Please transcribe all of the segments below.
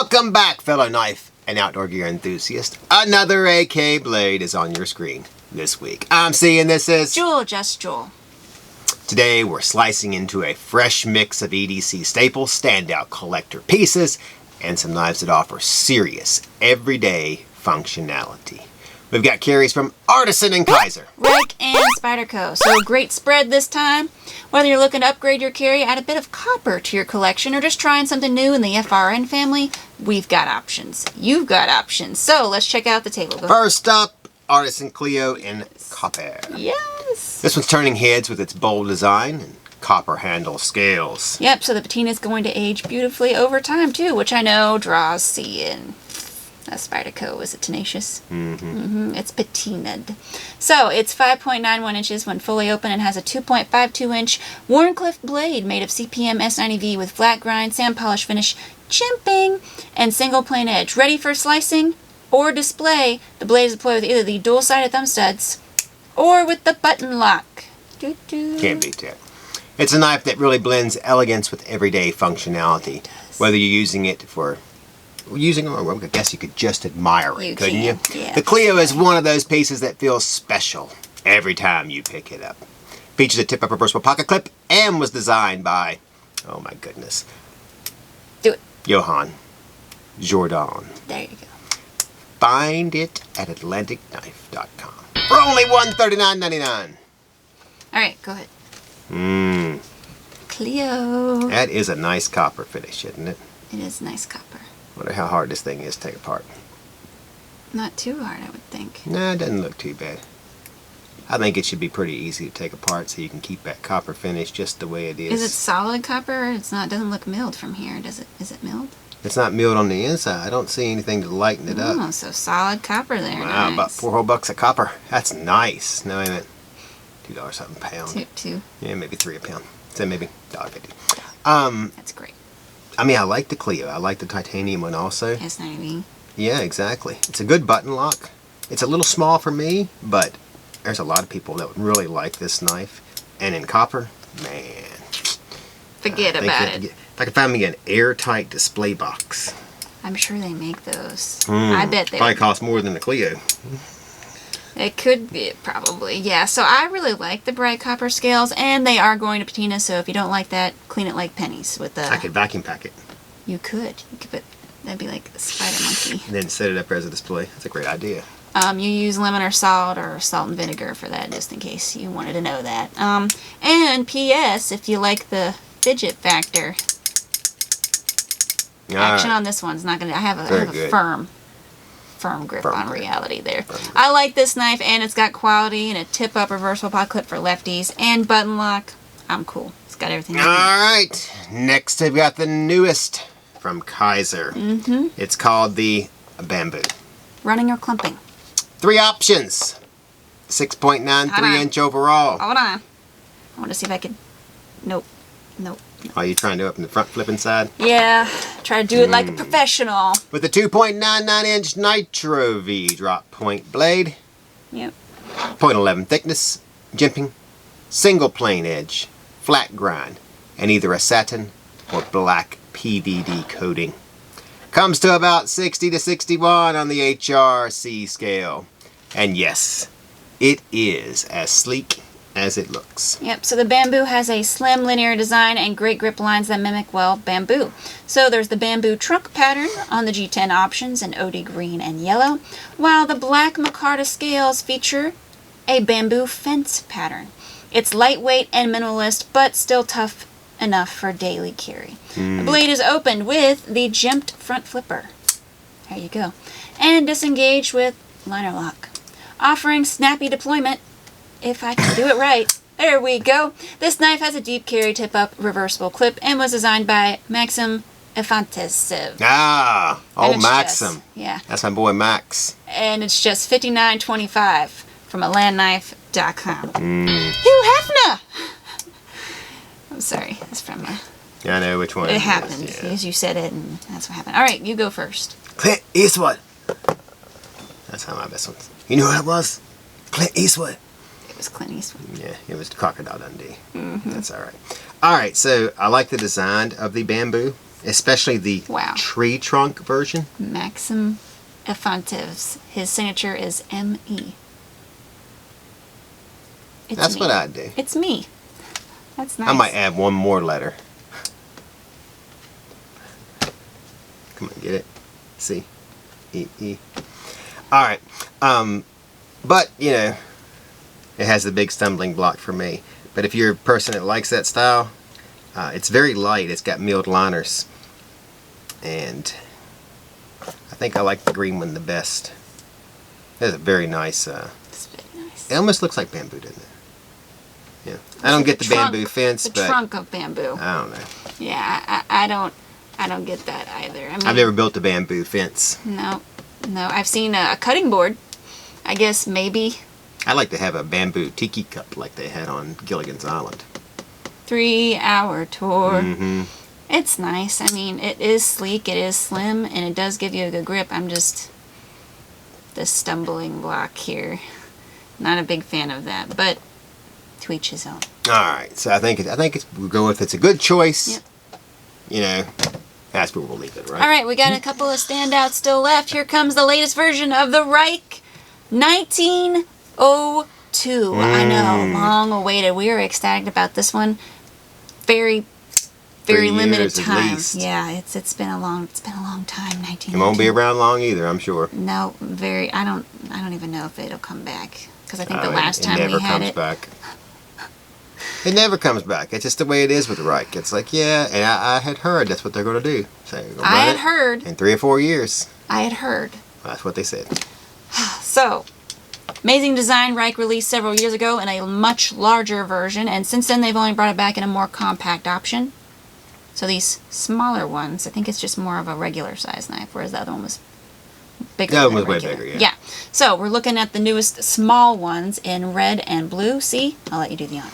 Welcome back, fellow knife and outdoor gear enthusiast. Another AK blade is on your screen this week. I'm Cee and this is Jewel, Just Jewel. Today we're slicing into a fresh mix of EDC staples, standout collector pieces, and some knives that offer serious, everyday functionality. We've got carries from Artisan and Kizer, Rike and Spyderco. So great spread this time. Whether you're looking to upgrade your carry, add a bit of copper to your collection, or just trying something new in the FRN family, we've got options. You've got options. So let's check out the table. First up, Artisan Cleo in copper. Yes. This one's turning heads with its bold design and copper handle scales. Yep, so the patina is going to age beautifully over time too, which I know draws Cee in. Spyderco is tenacious. It's patinaed. So it's 5.91 inches when fully open and has a 2.52 inch Wharncliffe blade made of CPM S90V with flat grind, sand polish finish, chimping, and single plane edge. Ready for slicing or display. The blade is deployed with either the dual-sided thumb studs or with the button lock. Can't beat that. It's a knife that really blends elegance with everyday functionality. Whether you're using it for or I guess you could just admire it, couldn't you? Yeah. The Cleo is one of those pieces that feels special every time you pick it up. Features a tip-up reversible pocket clip and was designed by, oh my goodness, Do it. Johann Jordan. There you go. Find it at atlanticknife.com for only $139.99. All right, go ahead. Cleo. That is a nice copper finish, isn't it? It is nice copper. Wonder how hard this thing is to take apart. Not too hard, I would think. Nah, it doesn't look too bad. I think it should be pretty easy to take apart so you can keep that copper finish just the way it is. Is it solid copper? It's not. It doesn't look milled from here, does it? Is it milled? It's not milled on the inside. I don't see anything to lighten it up. Oh, so solid copper there. Wow, Nice. about $4 of copper. That's nice. No, wait a minute. $2 something a pound. Two. Yeah, maybe $3 a pound. So maybe $1.50. That's great. I mean, I like the Cleo. I like the titanium one also. S90V. Yeah, exactly. It's a good button lock. It's a little small for me, but there's a lot of people that would really like this knife. And in copper, man. Forget about it. If I could find me an airtight display box. I'm sure they make those. I bet they probably cost more than the Cleo. It could be, probably. Yeah, so I really like the bright copper scales, and they are going to patina, so if you don't like that, clean it like pennies with the... I could vacuum pack it. You could put... That'd be like a spider monkey. And then set it up as a display. That's a great idea. You use lemon or salt and vinegar for that, just in case you wanted to know that. And P.S., if you like the fidget factor, action on this one's not going to... I have a firm grip on reality there. I like this knife, and it's got quality and a tip-up reversible pocket clip for lefties and button lock. I'm cool. It's got everything I need. Alright, next I've got the newest from Kizer. It's called the Bamboo. Running or clumping? 3 options. 6.93 inch overall. Hold on. I want to see if I can... Nope. Are you trying to open the front flipping side? Yeah, try to do it like a professional. With the 2.99 inch Nitro-V drop point blade. Yep. 0.11 thickness, jimping, single plane edge, flat grind, and either a satin or black PVD coating. Comes to about 60 to 61 on the HRC scale. And yes, it is as sleek as it looks. Yep, so the Bamboo has a slim linear design and great grip lines that mimic, well, bamboo. So there's the bamboo trunk pattern on the G10 options in OD green and yellow, while the black micarta scales feature a bamboo fence pattern. It's lightweight and minimalist, but still tough enough for daily carry. The blade is opened with the jimped front flipper. There you go. And disengaged with Linerlock, offering snappy deployment if I can do it right. There we go. This knife has a deep carry tip-up reversible clip and was designed by Maxim Efantesev. Ah, Maxim. Yeah. That's my boy Max. And it's just $59.25 from AtlandKnife.com. Hugh Hefner! I'm sorry. That's from... Yeah, I know which one it happened. As you said it, and that's what happened. All right, you go first. Clint Eastwood. That's how my best one. You know what it was? Clint Eastwood. It was Clint Eastwood. Yeah, it was Crocodile Dundee. That's all right. All right, so I like the design of the Bamboo. especially the Wow. tree trunk version. Maxim Efantivs. His signature is M-E. It's That's me. what I'd do. It's me. That's nice. I might add one more letter. Come on, get it? C. E. E. Alright. But, you know, it has the big stumbling block for me. But if you're a person that likes that style, it's very light. It's got milled liners. And I think I like the green one the best. It's a very nice... It's very nice. It almost looks like bamboo, doesn't it? Yeah. I don't get the bamboo fence, the but... trunk of bamboo. I don't know. Yeah, I don't get that either. I mean, I've never built a bamboo fence. No. I've seen a cutting board. I guess maybe I like to have a bamboo tiki cup like they had on Gilligan's Island. 3-hour tour. Mm-hmm. It's nice. I mean, it is sleek, it is slim, and it does give you a good grip. I'm just the stumbling block here. Not a big fan of that, but to each his own. All right, so I think we'll go with it's a good choice. Yep. You know, that's where we'll leave it, right? All right, we got a couple of standouts still left. Here comes the latest version of the Rike 1902. I know, long awaited. We are ecstatic about this one. Very 3 limited years at time. least. Yeah, it's been a long time. 1902. It won't be around long either, I'm sure. No, very. I don't even know if it'll come back because I think the Oh, last time it we never had comes it. back. It never comes back. It's just the way it is with the Rike. It's like, yeah, and I had heard that's what they're going to do. So they're gonna I run had it heard. in 3 or 4 years. I had heard. That's what they said. So, amazing design. Rike released several years ago in a much larger version, and since then they've only brought it back in a more compact option. So these smaller ones, I think it's just more of a regular size knife, whereas the other one was bigger. That than one was way regular. bigger, yeah. Yeah. So we're looking at the newest small ones in red and blue. See, I'll let you do the honor.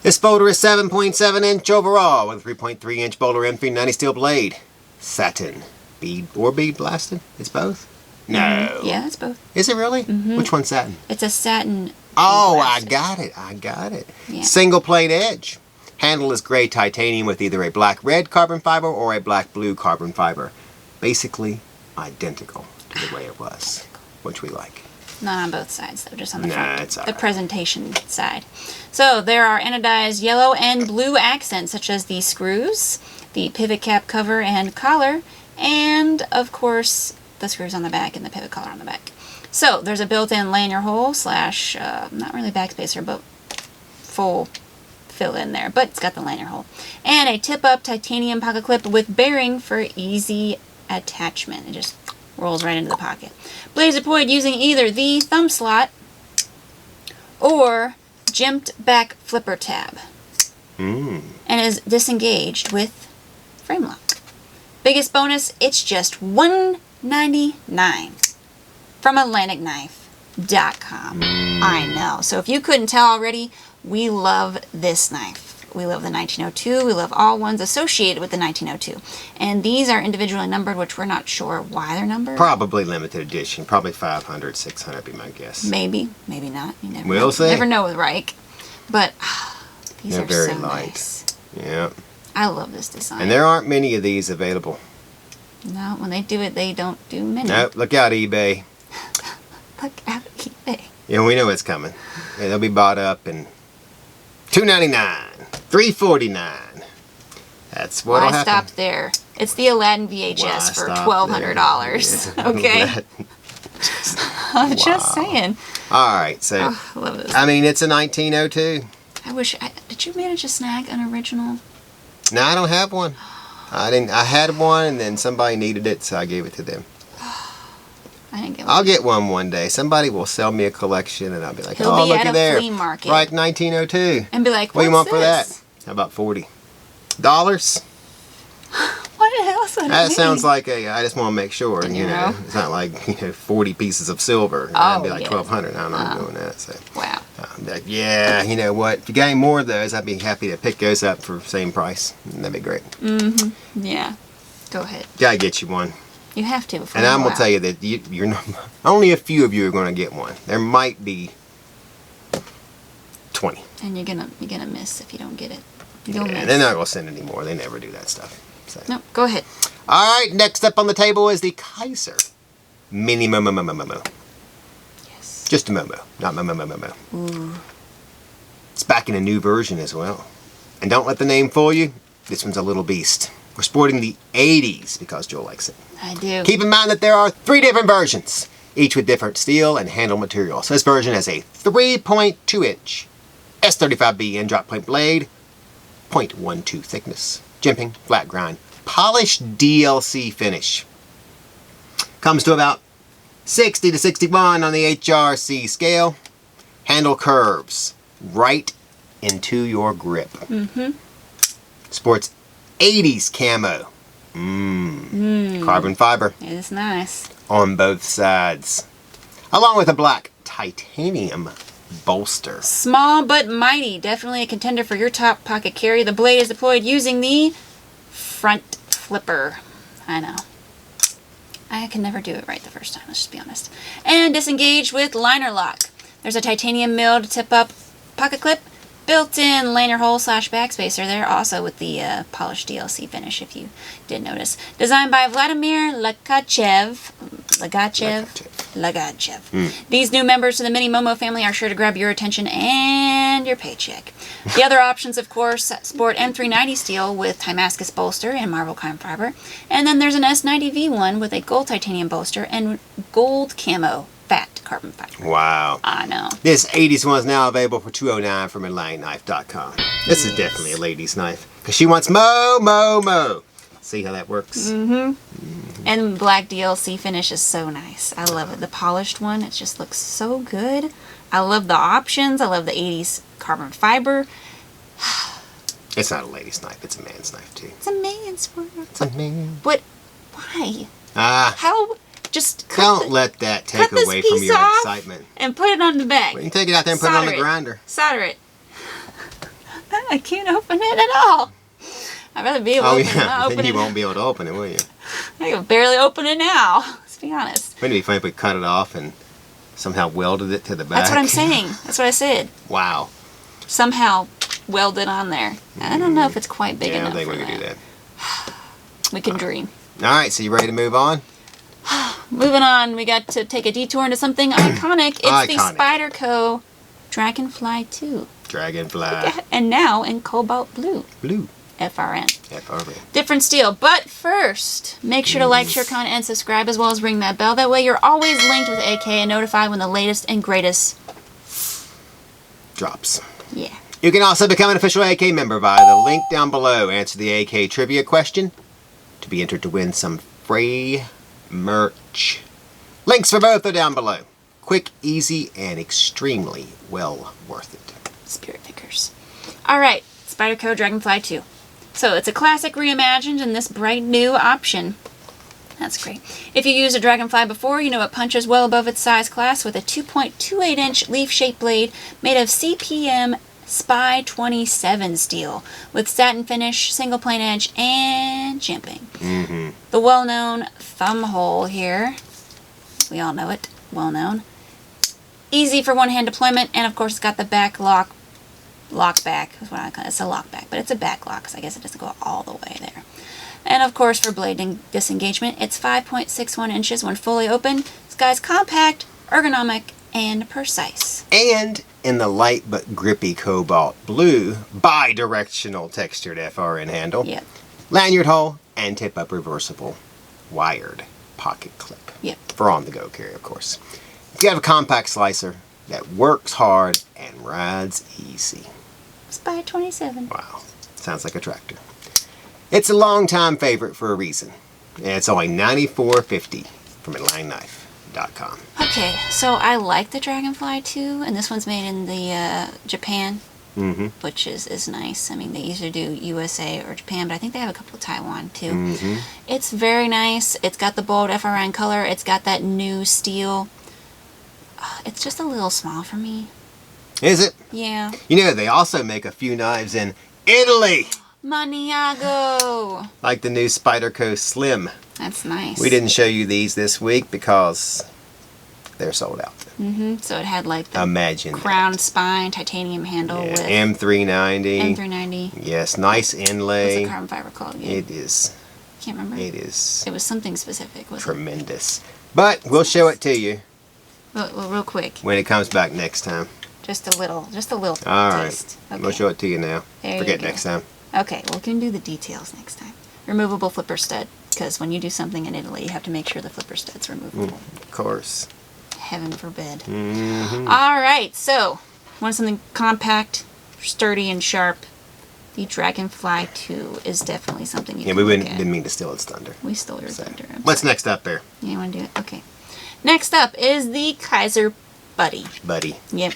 This boulder is 7.7 inch overall with a 3.3 inch boulder M390 steel blade. Satin. Bead blasted? It's both? No. Yeah, it's both. Is it really? Mm-hmm. Which one's satin? It's a satin. Oh, I blasted. got it. Yeah. Single plane edge. Handle is gray titanium with either a black-red carbon fiber or a black-blue carbon fiber. Basically identical to the way it was, which we like. Not on both sides, though, just on the Nah, front. it's all the right. presentation side. So there are anodized yellow and blue accents, such as the screws, the pivot cap cover and collar, and, of course, the screws on the back and the pivot collar on the back. So there's a built-in lanyard hole slash, not really backspacer, but full fill in there, but it's got the lanyard hole. And a tip-up titanium pocket clip with bearing for easy attachment. It just rolls right into the pocket. Blades deployed using either the thumb slot or jimped back flipper tab. And is disengaged with frame lock. Biggest bonus, it's just $199 from AtlanticKnife.com. I know. So if you couldn't tell already, we love this knife. We love the 1902. We love all ones associated with the 1902. And these are individually numbered, which we're not sure why they're numbered. Probably limited edition. Probably 500, 600 be my guess. Maybe, maybe not. You never We'll know. see. Never know with Rike. But these They're are very so light. nice. Yeah. I love this design. And there aren't many of these available. No, when they do it, they don't do many. Nope. Look out, eBay. Look out eBay. Yeah, we know it's coming. Yeah, they'll be bought up in $2.99, $3.49. That's what'll Why happen. stop there? It's the Aladdin VHS Why for stop $1,200. there? Okay, That- I'm just saying. All right, so Oh, I love this. I mean, it's a 1902. I wish. Did you manage to snag an original? No, I don't have one. I didn't. I had one, and then somebody needed it, so I gave it to them. I didn't get I'll one. get one day. Somebody will sell me a collection, and I'll be like, He'll "Oh, be look at at a there, flea market. Rike 1902. And be like, What do you want "What's for that? this? How about $40?" What the hell is that? That sounds like a. I just want to make sure, You you know, know? it's not like 40 pieces of silver. Oh, That'd be like yes. $1,200. I'm not doing that. So Wow. I'd be like, yeah, you know what? If you got any more of those, I'd be happy to pick those up for the same price. That'd be great. Yeah. Go ahead. Gotta get you one. You have to. And I'm gonna tell you that you're not, only a few of you are gonna get one. There might be 20. And you're gonna miss if you don't get it. Yeah, You'll miss. they're not gonna send any more. They never do that stuff. So. No, go ahead. All right, next up on the table is the Kizer Mini Momo. Yes. Just a Momo, not Momo. Ooh. It's back in a new version as well. And don't let the name fool you. This one's a little beast. We're sporting the 80s because Joel likes it. I do. Keep in mind that there are 3 different versions, each with different steel and handle material. So this version has a 3.2-inch S35B end drop point blade, 0.12 thickness, jimping, flat grind, polished DLC finish. Comes to about 60 to 61 on the HRC scale. Handle curves right into your grip. Sports 80s camo. Carbon fiber It is nice. on both sides. Along with a black titanium bolster. Small but mighty. Definitely a contender for your top pocket carry. The blade is deployed using the front flipper. I know. I can never do it right the first time, let's just be honest. And disengaged with Linerlock. There's a titanium milled tip-up pocket clip, built-in lanyard hole / backspacer there, also with the polished DLC finish, if you did notice. Designed by Vladimir Lagachev. These new members to the Mini Momo family are sure to grab your attention and your paycheck. The other options, of course, sport M390 steel with Timascus bolster and marble carbon fiber. And then there's an S90V one with a gold titanium bolster and gold camo fat carbon fiber. Wow. I know. This 80s one is now available for $209 from MidlineKnife.com. This is definitely a lady's knife. Because she wants mo. See how that works? And black DLC finish is so nice. I love it. The polished one, it just looks so good. I love the options. I love the 80s carbon fiber. It's not a lady's knife. It's a man's knife, too. It's a man's work. It's a man. But why? Ah. How? Just Don't let that take away from your excitement. And put it on the back. Well, you can take it out there and put it on the grinder. Solder it. I can't open it at all. I'd rather be able to open it. Oh, yeah. Then you won't be able to open it, will you? I can barely open it now. Let's be honest. Wouldn't it be funny if we cut it off and somehow welded it to the back? That's what I'm saying. That's what I said. Wow. Somehow welded on there. I don't know if it's quite big enough. I don't think we can do that. We can dream. All right, so you ready to move on? Moving on, we got to take a detour into something iconic. It's the Spyderco Dragonfly 2. Dragonfly. And now in Cobalt Blue. FRN. Different steel. But first, make sure to like, share, comment, and subscribe, as well as ring that bell. That way you're always linked with AK and notified when the latest and greatest drops. Yeah. You can also become an official AK member via the link down below. Answer the AK trivia question to be entered to win some free merch. Links for both are down below. Quick, easy, and extremely well worth it. Spirit fingers. Alright, Spyderco Dragonfly 2. So it's a classic reimagined in this bright new option. That's great. If you used a Dragonfly before, you know it punches well above its size class with a 2.28-inch leaf-shaped blade made of CPM SPY27 steel with satin finish, single plane edge, and jimping. The well-known thumb hole here. We all know it. Well-known. Easy for one-hand deployment, and of course it's got the back lock back is what I call it. It's a lock back, but it's a back lock, so I guess it doesn't go all the way there. And of course for blade disengagement, it's 5.61 inches when fully open. This guy's compact, ergonomic, and precise. And in the light but grippy Cobalt Blue, bi-directional textured FRN handle. Yep. Lanyard hole and tip-up reversible wired pocket clip. Yep. For on-the-go carry, of course. It's got a compact slicer that works hard and rides easy. SPY27. Wow. Sounds like a tractor. It's a long-time favorite for a reason. And it's only $94.50 from MidlineKnife.com. Okay, so I like the Dragonfly 2, and this one's made in the Japan, which is nice. I mean, they either do USA or Japan, but I think they have a couple of Taiwan too. It's very nice. It's got the bold FRN color. It's got that new steel. It's just a little small for me. Is it? Yeah. You know, they also make a few knives in Italy. Maniago. Like the new Spyderco Slym. That's nice. We didn't show you these this week because they're sold out. So it had like the Imagine crown that. spine titanium handle with M390. M390. Yes, nice What's inlay. the carbon fiber called again? It is. Can't remember. It is. It was something specific, wasn't Tremendous. But we'll show it to you it? Well, real quick. when it comes back next time. Just a little All right. taste. Okay. We'll show it to you now. There you Forget go. next time. Okay, we can do the details next time. Removable flipper stud, because when you do something in Italy, you have to make sure the flipper stud's removable. Of course. Heaven forbid. All right, so want something compact, sturdy, and sharp? The Dragonfly 2 is definitely something you Yeah, can we look at. didn't mean to steal its thunder. We stole your thunder. I'm What's sorry. next up there, You want to do it? Okay. Next up is the Kizer Buddy. buddy? Yep.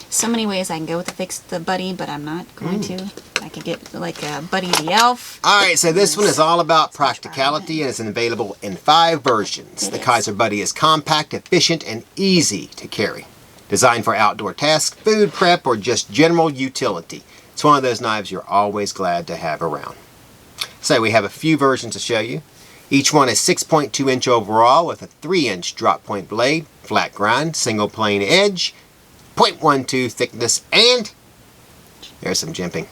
So many ways I can go with the Buddy, but I'm not going to. I could get like a Buddy the Elf. All right, so this one is all about practicality and is available in 5 versions. The Kizer Buddy is compact, efficient, and easy to carry. Designed for outdoor tasks, food prep, or just general utility. It's one of those knives you're always glad to have around. So we have a few versions to show you. Each one is 6.2 inch overall with a 3-inch drop point blade, flat grind, single plane edge, 0.12 thickness, and there's some jimping.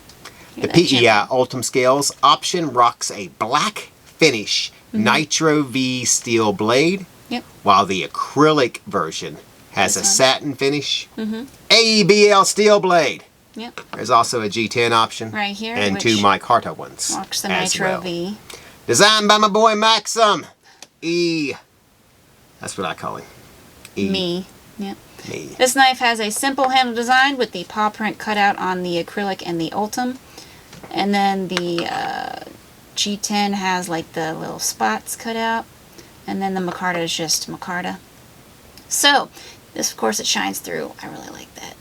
The PEI Ultim Scales option rocks a black finish Nitro-V steel blade, Yep. while the acrylic version has This a one. satin finish, AEBL steel blade. Yep. There's also a G10 option, Right here, and which 2 micarta ones Marks the as well. Nitro-V. Designed by my boy Maxim. That's what I call him. Me. Yep. Me. This knife has a simple handle design with the paw print cut out on the acrylic and the Ultim. And then the G10 has like the little spots cut out. And then the micarta is just micarta. So, this of course it shines through. I really like that.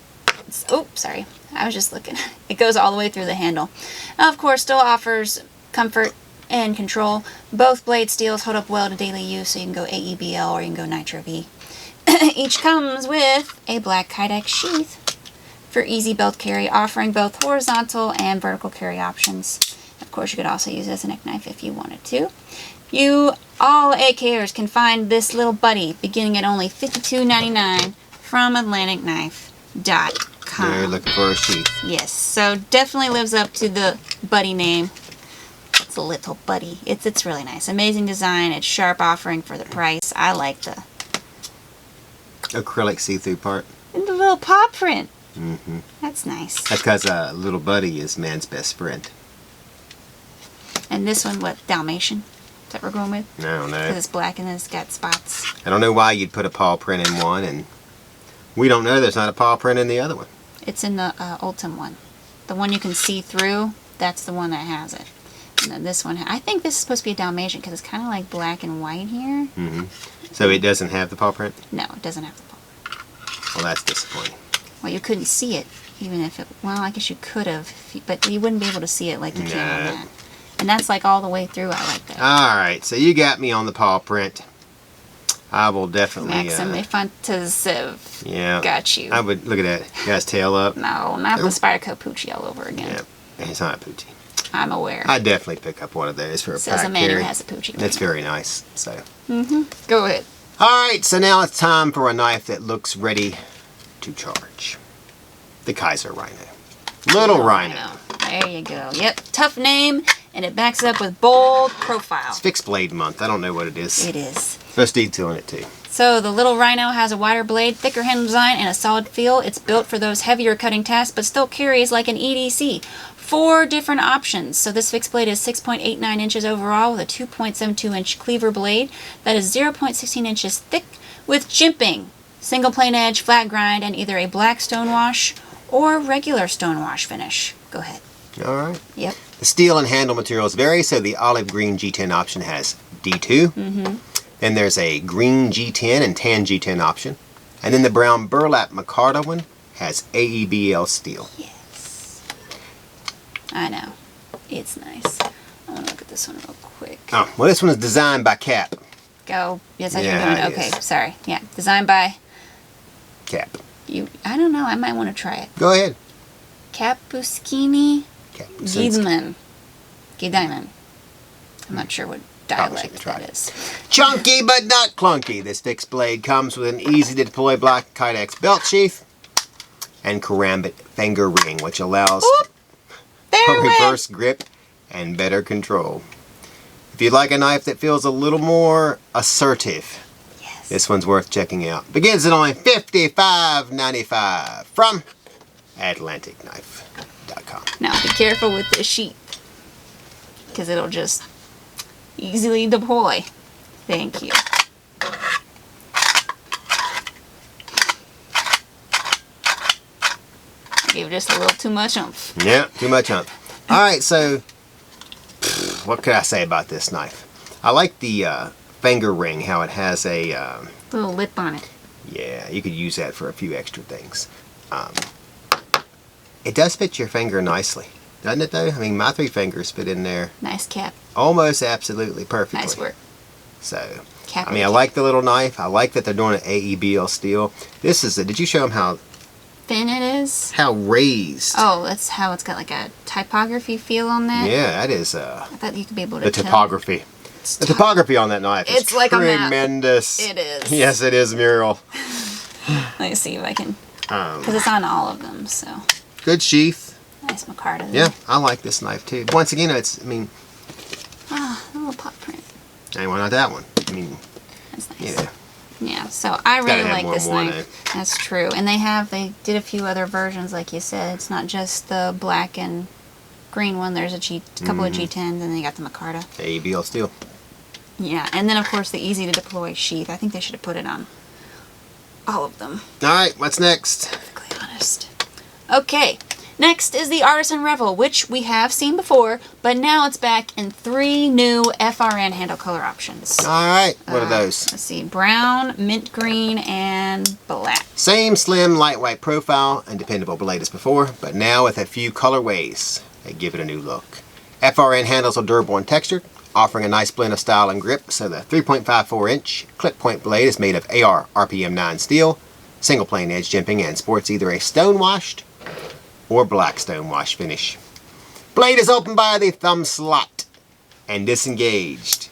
Oh, sorry. I was just looking. It goes all the way through the handle. Of course, still offers comfort and control. Both blade steels hold up well to daily use, so you can go AEBL or you can go Nitro-V. Each comes with a black Kydex sheath for easy belt carry, offering both horizontal and vertical carry options. Of course, you could also use it as a neck knife if you wanted to. You, all AKers, can find this little buddy beginning at only $52.99 from AtlanticKnife.com. You're looking for a sheath. Yes, so definitely lives up to the buddy name. It's a little buddy. It's really nice. Amazing design. It's sharp offering for the price. I like the Acrylic see-through part. and the little paw print. That's nice. That's because little buddy is man's best friend. And this one, what, Dalmatian? Is that what we're going with? I don't Because know. it's black and it's got spots. I don't know why you'd put a paw print in one, and we don't know there's not a paw print in the other one. It's in the Ultim one. The one you can see through, that's the one that has it. And then this one, I think this is supposed to be a Dalmatian because it's kind of like black and white here. So it doesn't have the paw print? No, it doesn't have the paw. Well, that's disappointing. Well, you couldn't see it, even if it, well, I guess you could have, but you wouldn't be able to see it like you can on No. that. And that's like all the way through. I like that. Alright, so you got me on the paw print. I will definitely... Maxim Fantasev. yeah. Got you. I would... Look at that. Got his tail up. No, not the Spyderco Poochie all over again. Yeah. It's not a Poochie. I'm aware. I'd definitely pick up one of those for a Says pack a man who carry. has a Poochie. That's very nice. So... Go ahead. Alright, so now it's time for a knife that looks ready to charge. The Kizer Rhino. Little Rhino. There you go. Yep. Tough name, and it backs up with bold profile. It's fixed blade month. I don't know what it is. It is. There's detail in it too. So the little Rhino has a wider blade, thicker handle design, and a solid feel. It's built for those heavier cutting tasks, but still carries like an EDC. 4 different options. So this fixed blade is 6.89 inches overall with a 2.72 inch cleaver blade that is 0.16 inches thick with jimping, single plane edge, flat grind, and either a black stonewash or regular stonewash finish. Go ahead. Alright. Yep. The steel and handle materials vary, so the olive green G10 option has D2. Then there's a green G10 and tan G10 option. And then the brown burlap micarta one has AEBL steel. Yes. I know. It's nice. I want to look at this one real quick. Oh, well this one is designed by Cap. Go. Yes, I Yeah, hear it you. Okay, is. sorry. Yeah, designed by Cap. you. I don't know. I might want to try it. Go ahead. Kapuskini Cap. Giedman. I'm not sure what dialect that is. Chunky but not clunky. This fixed blade comes with an easy to deploy black Kydex belt sheath and karambit finger ring, which allows a reverse grip and better control. If you'd like a knife that feels a little more assertive, yes, this one's worth checking out. Begins at only $55.95 from AtlanticKnife.com. Now be careful with the sheath, because it'll just easily deploy. Thank you. I gave just a little too much oomph. Yeah, too much oomph. Alright, so what could I say about this knife? I like the finger ring, how it has a Little lip on it. yeah, you could use that for a few extra things. It does fit your finger nicely, doesn't it though? I mean, my 3 fingers fit in there Nice cap. almost absolutely perfectly. Nice work. So, Cap I mean, I like the little knife. I like that they're doing an AEBL steel. This is did you show them how Thin it is. raised? Oh, that's how it's got like a typography feel on that. Yeah, that is I thought you could be able to the tell. typography. The typography on that knife is It's like a map. tremendous. It is. Yes, it is, Muriel. Let me see if I can, because it's on all of them. So Good sheath. nice micarta. Yeah, I like this knife too. Once again, it's, I mean, Ah, a little pop print. hey, why not that one? I mean, That's nice. yeah. Yeah, so I really have like more this than one, knife. That's true. And they did a few other versions, like you said. It's not just the black and green one. There's a couple of G10s, and then they got the micarta. AEBL steel. Yeah, and then of course the easy to deploy sheath. I think they should have put it on all of them. All right, what's next? Perfectly honest. Okay, next is the Artisan Revel, which we have seen before, but now it's back in 3 new FRN handle color options. All right, what are those? Let's see, brown, mint green, and black. Same slim, lightweight profile and dependable blade as before, but now with a few colorways that give it a new look. FRN handles are durable and textured, offering a nice blend of style and grip. So the 3.54-inch clip point blade is made of AR RPM 9 steel, single plane edge jimping, and sports either a stone washed or black stone wash finish. Blade is opened by the thumb slot and disengaged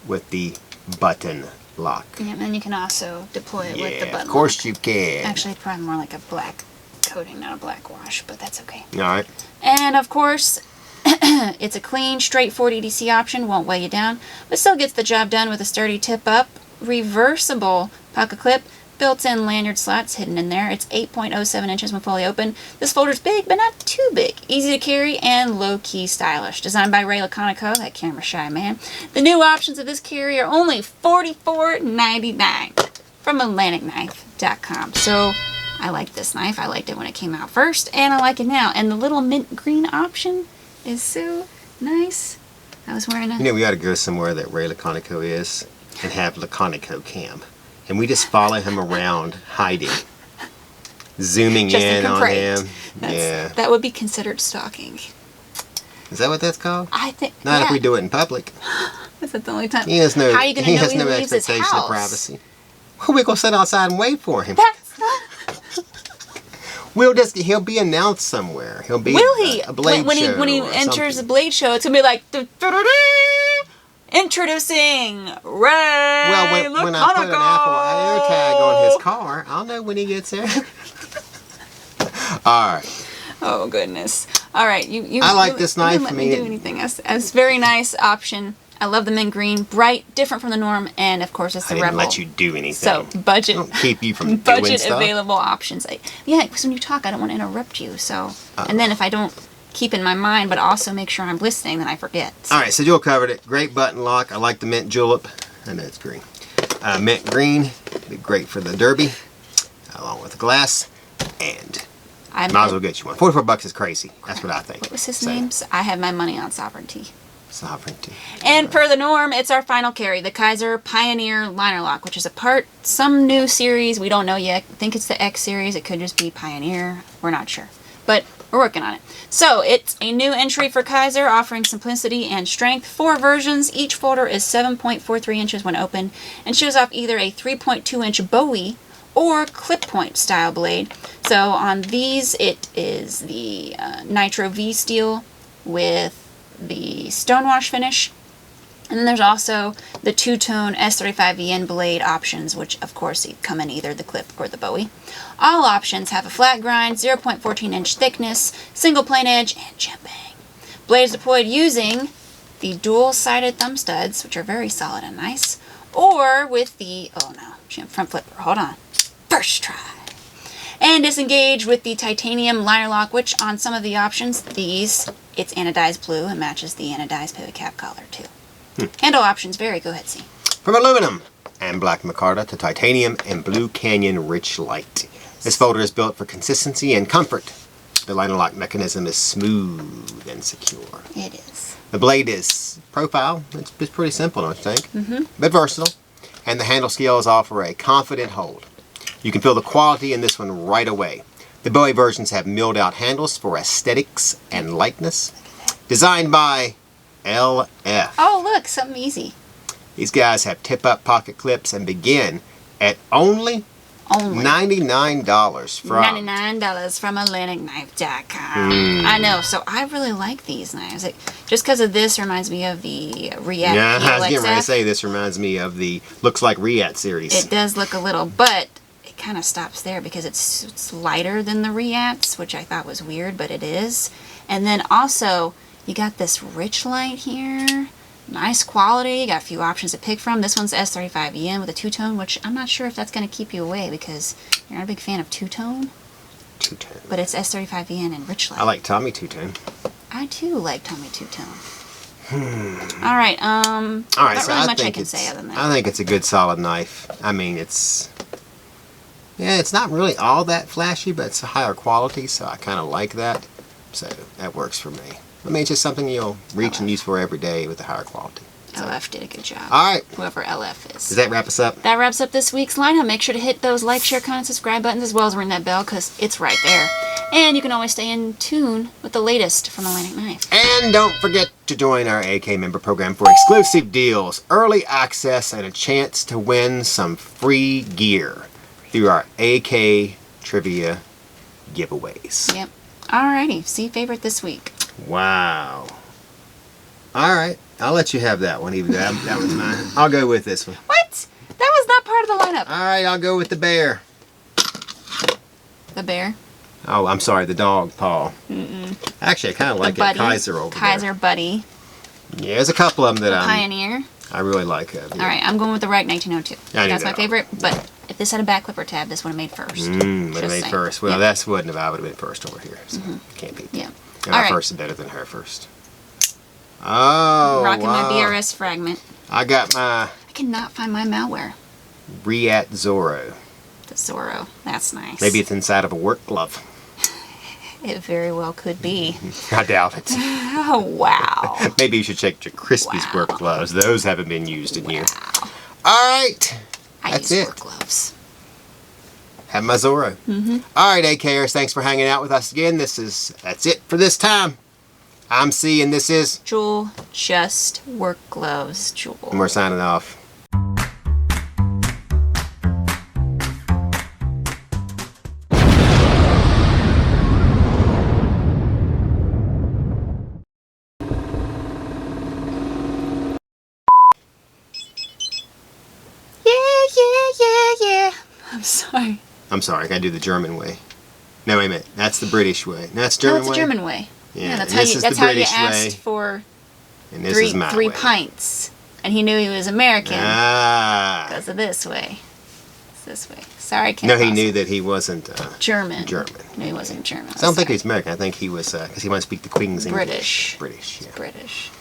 with the button lock. Yeah, and then you can also deploy it with the button of course lock. you can. Actually, it's probably more like a black coating, not a black wash, but that's okay. All right. And of course, it's a clean, straightforward EDC option, won't weigh you down, but still gets the job done with a sturdy tip-up, reversible pocket clip, built-in lanyard slots hidden in there. It's 8.07 inches when fully open. This folder's big, but not too big. Easy to carry and low-key stylish. Designed by Ray Laconico, that camera-shy man. The new options of this carry are only $44.99 from AtlanticKnife.com. So I like this knife. I liked it when it came out first, and I like it now. And the little mint green option is so nice. I was wearing a... You know, we ought to go somewhere that Ray Laconico is and have Laconico cam. And we just follow him around, hiding, zooming Just in on him. Yeah. That would be considered stalking. Is that what that's called? I think... Not yeah. if we do it in public. Is that the only time? He has no, How are you gonna he know has he no leaves his expectation of house? privacy. Well, we're going to sit outside and wait for him. That's not... He'll be announced somewhere. He'll be Will he? a blade when show he or enters the something. blade show, it's going to be like... Introducing Ray Well, when I put an Apple AirTag on his car, I'll know when he gets there. All right. Oh, goodness. All right. I like this knife. You didn't let me do anything. It's very nice option. I love the mint green. Bright, different from the norm, and of course it's the I didn't Revel. let you do anything. So, budget. I don't keep you from doing Budget stuff. available options. Yeah, because when you talk, I don't want to interrupt you. So, and then if I don't keep in my mind, but also make sure I'm listening, then I forget. All right, so Jewel covered it. Great button lock. I like the mint julep. I know it's green. Mint green, be great for the derby, along with the glass, and might as well get you one. $44 is crazy. That's what I think. What was his name? I have my money on Sovereignty. Sovereignty. And per the norm, it's our final carry, the Kizer Pioneer Linerlock, which is a part, some new series, we don't know yet. I think it's the X series, it could just be Pioneer, we're not sure. But we're working on it. So, it's a new entry for Kizer, offering simplicity and strength. 4 versions, each folder is 7.43 inches when open, and shows off either a 3.2-inch Bowie or clip point style blade. So, on these, it is the Nitro-V steel with the stonewash finish, And then there's also the two-tone S35VN blade options, which of course come in either the clip or the Bowie. All options have a flat grind, 0.14-inch thickness, single plane edge, and jimping. Blades deployed using the dual-sided thumb studs, which are very solid and nice, or with the, oh no, front flipper, hold on, first try. And disengage with the titanium Linerlock, which on some of the options, these, it's anodized blue and matches the anodized pivot cap collar too. Handle options vary. Go ahead, Cee. From aluminum and black micarta to titanium and blue canyon rich light. This folder is built for consistency and comfort. The Linerlock mechanism is smooth and secure. It is. The blade is profile. It's pretty simple, don't you think? But versatile. And the handle scales offer a confident hold. You can feel the quality in this one right away. The Bowie versions have milled out handles for aesthetics and lightness. Designed by LF. Oh, look, something easy. These guys have tip-up pocket clips and begin at only $99 from $99 from AtlanticKnife.com. I know, so I really like these knives. Just because of this reminds me of the Riat. Yeah, I was getting ready to say this reminds me of the Looks Like Riat series. It does look a little, but it kind of stops there because it's lighter than the Riats, which I thought was weird, but it is. And then also, you got this rich light here. Nice quality. You got a few options to pick from. This one's S35VN with a two-tone, which I'm not sure if that's going to keep you away because you're not a big fan of two-tone. Two-tone. But it's S35VN and rich light. I like Tommy two-tone. I too like Tommy two-tone. All right. Not really much I can say other than that. I think it's a good solid knife. I mean, it's not really all that flashy, but it's a higher quality, so I kind of like that. So that works for me. I mean, it's just something you'll reach and use for every day with a higher quality. So. LF did a good job. All right. Whoever LF is. Does that wrap us up? That wraps up this week's lineup. Make sure to hit those like, share, comment, subscribe buttons as well as ring that bell because it's right there. And you can always stay in tune with the latest from Atlantic Knife. And don't forget to join our AK member program for exclusive deals, early access, and a chance to win some free gear through our AK trivia giveaways. Yep. Alrighty. See favorite this week. Wow. All right. I'll let you have that one, even though that was mine. I'll go with this one. What? That was not part of the lineup. All right. I'll go with the bear. The bear? Oh, I'm sorry. The dog paw. Actually, I kind of like Buddy. it. Kizer over Kizer Buddy. there. Yeah, there's a couple of them that Pioneer. I really like. Yeah. All right. I'm going with the Rike 1902. I knew That's my that. favorite, but if this had a back clipper tab, this would have made first. Would have Just made saying. first. Well, Yep. that's wouldn't have. I would have been first over here. So can't beat that. Yeah. And All my right. first is better than her first. Oh, Rocking wow. my BRS fragment. I got my I cannot find my malware. Riat Zorro. The Zorro. That's nice. Maybe it's inside of a work glove. It very well could be. I doubt it. Oh, wow. Maybe you should check your Crispy's Wow. work gloves. Those haven't been used in years. All right. I That's use it. work gloves. Have my Zorro. All right, AKers. Thanks for hanging out with us again. That's it for this time. I'm Cee, and this is... Jul, just work gloves, Jul. And we're signing off. Yeah. I'm sorry. I'm sorry, I gotta do the German way. No, wait a minute. That's the British way. That's the No, German it's way? the German way. Yeah, that's and how this you. is That's the how you British asked way. for And this is my three way. pints, and he knew he was American Ah. because of this way. It's this way. Sorry, Ken. No, he Lawson. knew that he wasn't German. German. No, he wasn't German. I don't think he's American. I think he was, because he wanted to speak the Queen's English. British. British, yeah. British.